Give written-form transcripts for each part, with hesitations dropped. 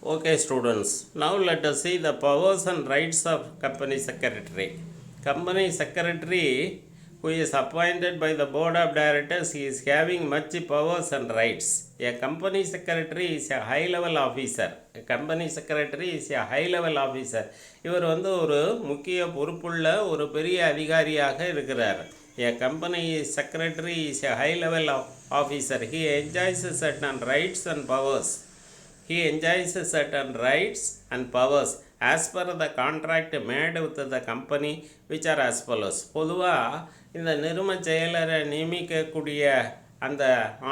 Okay, students. Now let us see the powers and rights of company secretary. Company secretary, who is appointed by the board of directors, he is having much powers and rights. A company secretary is a high level officer. A company secretary is a high level officer. இவர் ஒரு முக்கிய பொறுப்புள்ள ஒரு பெரிய அதிகாரியாக இருக்கிறார். A company secretary is a high level officer. He enjoys certain rights and powers. He enjoys certain rights and powers as per the contract made with the company which are as follows. பொதுவாக இந்த நிறும செயலரை நியமிக்கக்கூடிய அந்த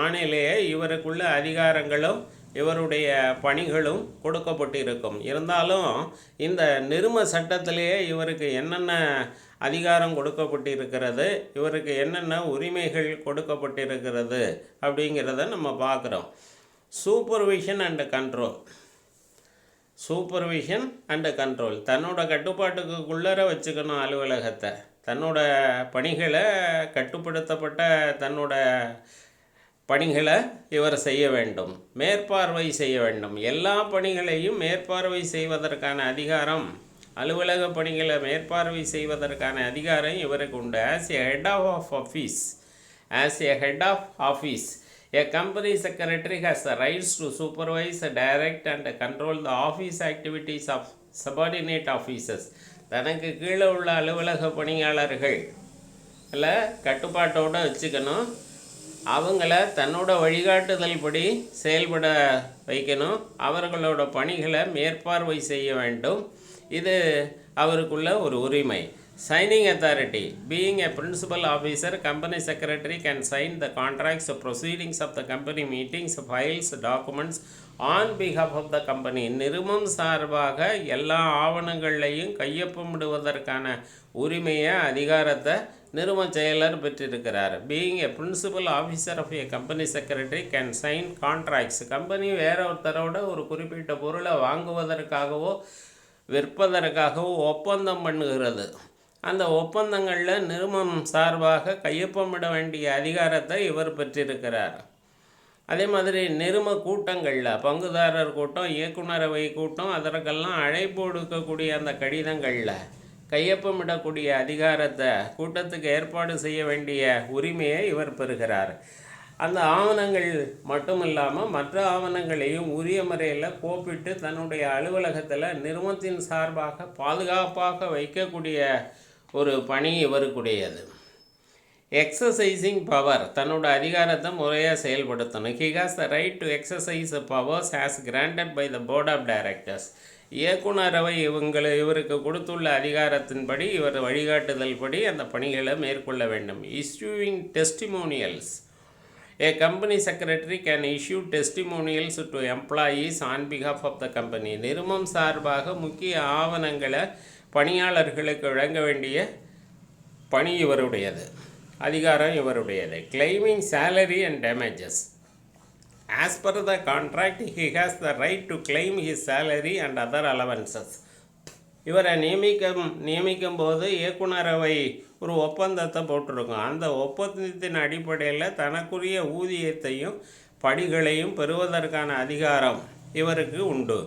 ஆணையிலேயே இவருக்குள்ள அதிகாரங்களும் இவருடைய பணிகளும் கொடுக்கப்பட்டிருக்கும். இருந்தாலும் இந்த நிறும சட்டத்திலேயே இவருக்கு என்னென்ன அதிகாரம் கொடுக்கப்பட்டிருக்கிறது, இவருக்கு என்னென்ன உரிமைகள் கொடுக்கப்பட்டிருக்கிறது அப்படிங்கிறத நம்ம பார்க்குறோம். Supervision and control. Supervision and control தன்னோட கட்டுப்பாட்டுக்குள்ளே வச்சுக்கணும் அலுவலகத்தை. தன்னோட பணிகளை கட்டுப்படுத்தப்பட்ட தன்னோட பணிகளை இவர் செய்ய வேண்டும், மேற்பார்வை செய்ய வேண்டும். எல்லா பணிகளையும் மேற்பார்வை செய்வதற்கான அதிகாரம், அலுவலக பணிகளை மேற்பார்வை செய்வதற்கான அதிகாரம் இவருக்கு உண்டு. As a head of office, as a head of office, a company secretary has the rights to supervise, direct and control the office activities of subordinate officers. தனக்கு கீழே உள்ள அலுவலக பணியாளர்கள் இல்லை கட்டுப்பாட்டோடு வச்சுக்கணும். அவங்கள தன்னோட வழிகாட்டுதல் படி செயல்பட வைக்கணும். அவர்களோட பணிகளை மேற்பார்வை செய்ய வேண்டும். இது அவருக்குள்ள ஒரு உரிமை. Signing authority. Being a principal officer, company secretary can sign the contracts, proceedings of the company meetings, files, documents on behalf of the company. நிறுவனம் சார்பாக எல்லா ஆவணங்களையும் கையொப்பமிடுவதற்கான உரிமையை அதிகாரத்தை நிறுவன செயலர் பெற்றிருக்கிறார். Being a principal officer of a company secretary can sign contracts. Company வேற ஒருத்தரோட ஒரு குறிப்பிட்ட பொருளை வாங்குவதற்காகவோ விற்பதற்காகவோ ஒப்பந்தம் பண்ணுகிறது. அந்த ஒப்பந்தங்களில் நிறுவனம் சார்பாக கையொப்பமிட வேண்டிய அதிகாரத்தை இவர் பெற்றிருக்கிறார். அதே மாதிரி நிறும கூட்டங்களில் பங்குதாரர் கூட்டம், இயக்குநரவை கூட்டம், அதற்கெல்லாம் அழைப்பு கொடுக்கக்கூடிய அந்த கடிதங்களில் கையொப்பமிடக்கூடிய அதிகாரத்தை, கூட்டத்துக்கு ஏற்பாடு செய்ய வேண்டிய உரிமையை இவர் பெறுகிறார். அந்த ஆவணங்கள் மட்டும் இல்லாமல் மற்ற ஆவணங்களையும் உரிய முறையில் கோப்பிட்டு தன்னுடைய அலுவலகத்தில் நிறுவனத்தின் சார்பாக பாதுகாப்பாக வைக்கக்கூடிய ஒரு பணி இவருக்குடையது. எக்ஸசைசிங் பவர், தன்னோட அதிகாரத்தை முறையாக செயல்படுத்தணும். He has the right to exercise powers as granted by the board of directors. இயக்குநரவை இவருக்கு கொடுத்துள்ள அதிகாரத்தின்படி இவர் வழிகாட்டுதல் படி அந்த பணிகளை மேற்கொள்ள வேண்டும். Issuing testimonials. A company secretary can issue testimonials to employees on behalf of the company. நிறுவனம் சார்பாக முக்கிய ஆவணங்களை பணியாளர்களுக்கு வழங்க வேண்டிய பணி இவருடையது, அதிகாரம் இவருடையது. Claiming salary and damages. As per the contract, he has the right to claim his salary and other allowances. இவரை நியமிக்கும் போது இயக்குநரவை ஒரு ஒப்பந்தத்தை போட்டிருக்கும். அந்த ஒப்பந்தத்தின் அடிப்படையில் தனக்குரிய ஊதியத்தையும் படிகளையும் பெறுவதற்கான அதிகாரம் இவருக்கு உண்டு.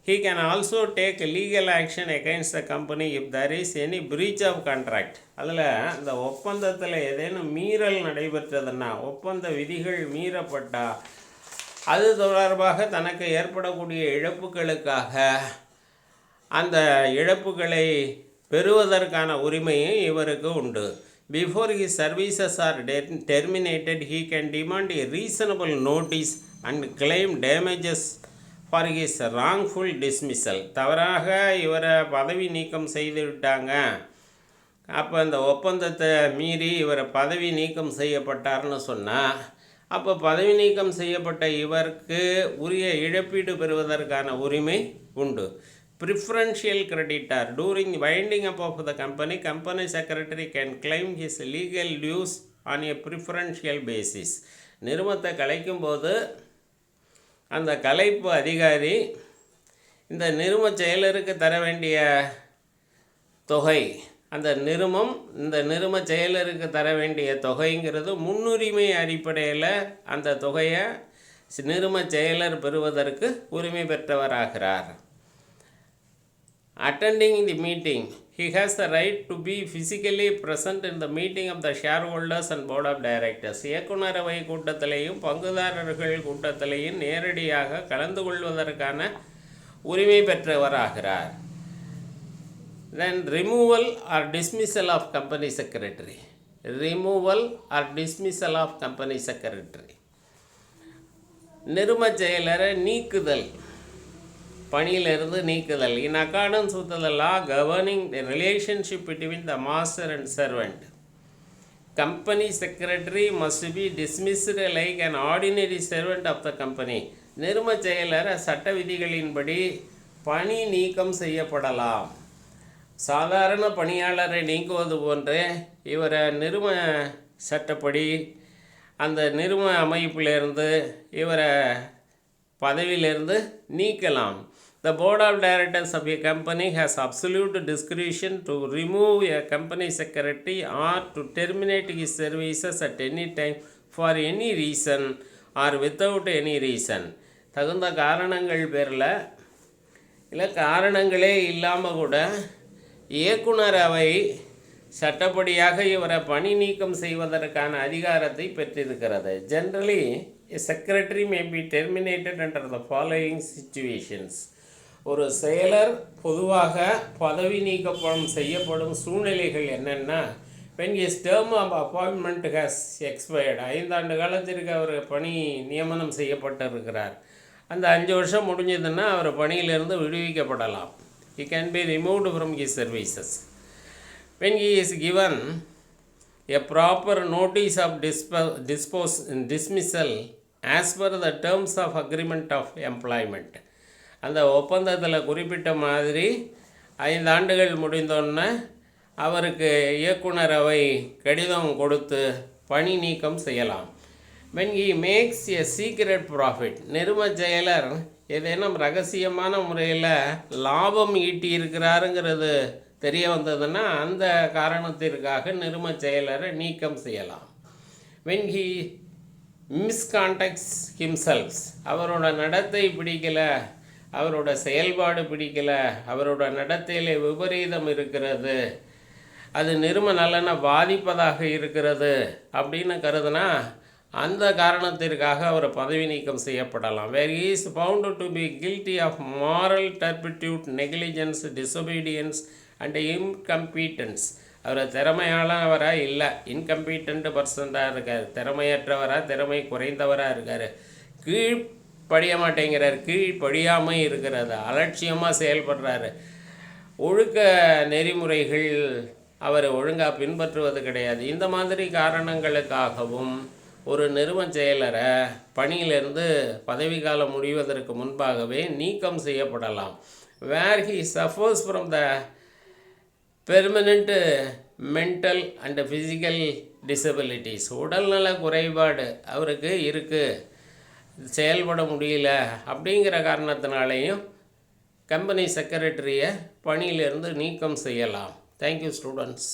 He can also take legal action against the company if there is any breach of contract. அதில் அந்த ஒப்பந்தத்தில் ஏதேனும் மீறல் நடைபெற்றதுன்னா, ஒப்பந்த விதிகள் மீறப்பட்டால் அது தொடர்பாக தனக்கு ஏற்படக்கூடிய இழப்புகளுக்காக அந்த இழப்புகளை பெறுவதற்கான உரிமையும் இவருக்கு உண்டு. Before his services are terminated, he can demand a reasonable notice and claim damages for his wrongful dismissal. தவறாக இவரை பதவி நீக்கம் செய்து விட்டாங்க, அப்போ அந்த ஒப்பந்தத்தை மீறி இவரை பதவி நீக்கம் செய்யப்பட்டார்னு சொன்னால், அப்போ பதவி நீக்கம் செய்யப்பட்ட இவருக்கு உரிய இழப்பீடு பெறுவதற்கான உரிமை உண்டு. Preferential creditor. During winding up of the company, company secretary can claim his legal dues on a preferential basis. நிறுவனத்தை கலைக்கும் போது அந்த கலைப்பு அதிகாரி இந்த நிறுவ செயலருக்கு தர வேண்டிய தொகை, அந்த நிறும செயலருக்கு தர வேண்டிய தொகைங்கிறது முன்னுரிமை அடிப்படையில் அந்த தொகையை நிறும செயலர் பெறுவதற்கு உரிமை பெற்றவராகிறார். Attending the meeting, he has the right to be physically present in the meeting of the shareholders and board of directors. இயக்குநரவை கூட்டத்திலேயும் பங்குதாரர்கள் கூட்டத்திலேயும் நேரடியாக கலந்து கொள்வதற்கான உரிமை பெற்றவராகிறார். Then removal or dismissal of company secretary. Removal or dismissal of company secretary. நிறும செயலரை நீக்குதல், பணியிலிருந்து நீக்குதல். In accordance with the law governing the relationship between the master and servant, company secretary must be dismissed like an ordinary servant of the company. நிறும செயலர் சட்ட விதிகளின்படி பணி நீக்கம் செய்யப்படலாம். சாதாரண பணியாளரை நீக்குவது போன்று இவரை நிறும சட்டப்படி அந்த நிறும அமைப்பிலிருந்து இவரை பதவியிலிருந்து நீக்கலாம். The board of directors of a company has absolute discretion to remove a company secretary or to terminate his services at any time for any reason or without any reason. தகுந்த காரணங்கள் பேரில் இல்லை காரணங்களே இல்லாமல் கூட இயக்குனர் அவை சட்டப்படியாக இவரை பணி நீக்கம் செய்வதற்கான அதிகாரத்தை பெற்றிருக்கிறது. Generally, a secretary may be terminated under the following situations. ஒரு செயலர் பொதுவாக பதவி நீக்கப்படும் செய்யப்படும் சூழ்நிலைகள் என்னென்னா, when his term of appointment has expired, 5 ஆண்டு காலத்திற்கு அவர் பணி நியமனம் செய்யப்பட்டிருக்கிறார். அந்த 5 வருஷம் முடிஞ்சதுன்னா அவர் பணியிலிருந்து விடுவிக்கப்படலாம். He can be removed from his services. When he is given a proper notice of dismissal as per the terms of agreement of employment, அந்த ஒப்பந்தத்தில் குறிப்பிட்ட மாதிரி 5 ஆண்டுகள் முடிந்தோன்னே அவருக்கு இயக்குனர் அவை கடிதம் கொடுத்து பணி நீக்கம் செய்யலாம். when he makes a secret profit, நிறும செயலர் ஏதேனும் ரகசியமான முறையில் லாபம் ஈட்டியிருக்கிறாருங்கிறது தெரிய வந்ததுன்னா அந்த காரணத்திற்காக நிறும செயலரை நீக்கம் செய்யலாம். when he misconducts himself, அவரோட நடத்தை பிடிக்கலை, அவரோட செயல்பாடு பிடிக்கலை, அவரோட நடத்தையில் விபரீதம் இருக்கிறது, அது நிறும நலனை பாதிப்பதாக இருக்கிறது அப்படின்னு கருதுனா அந்த காரணத்திற்காக அவர் பதவி நீக்கம் செய்யப்படலாம். where he is found to be guilty of moral turpitude, negligence, disobedience and incompetence, அவர் திறமையானவராக இல்லை, இன்கம்பீட்டன்ட் பர்சனாக இருக்கார், திறமையற்றவராக திறமை குறைந்தவராக இருக்கார், கீழ்ப்படிய மாட்டேங்கிறார், கீழ்ப்படியாமல் இருக்கிறது, அலட்சியமாக செயல்படுறாரு, ஒழுக்க நெறிமுறைகள் அவர் ஒழுங்காக பின்பற்றுவது கிடையாது. இந்த மாதிரி காரணங்களுக்காகவும் ஒரு நிறுவ செயலரை பணியிலிருந்து பதவி காலம் முடிவதற்கு முன்பாகவே நீக்கம் செய்யப்படலாம். Where he suffers from the permanent mental and physical disabilities, உடல்நல குறைபாடு அவருக்கு இருக்குது, செயல்பட முடியல அப்படிங்கிற காரணத்தினாலேயும் கம்பெனி செக்ரட்டரியை பணியிலிருந்து நீக்கம் செய்யலாம். Thank you students.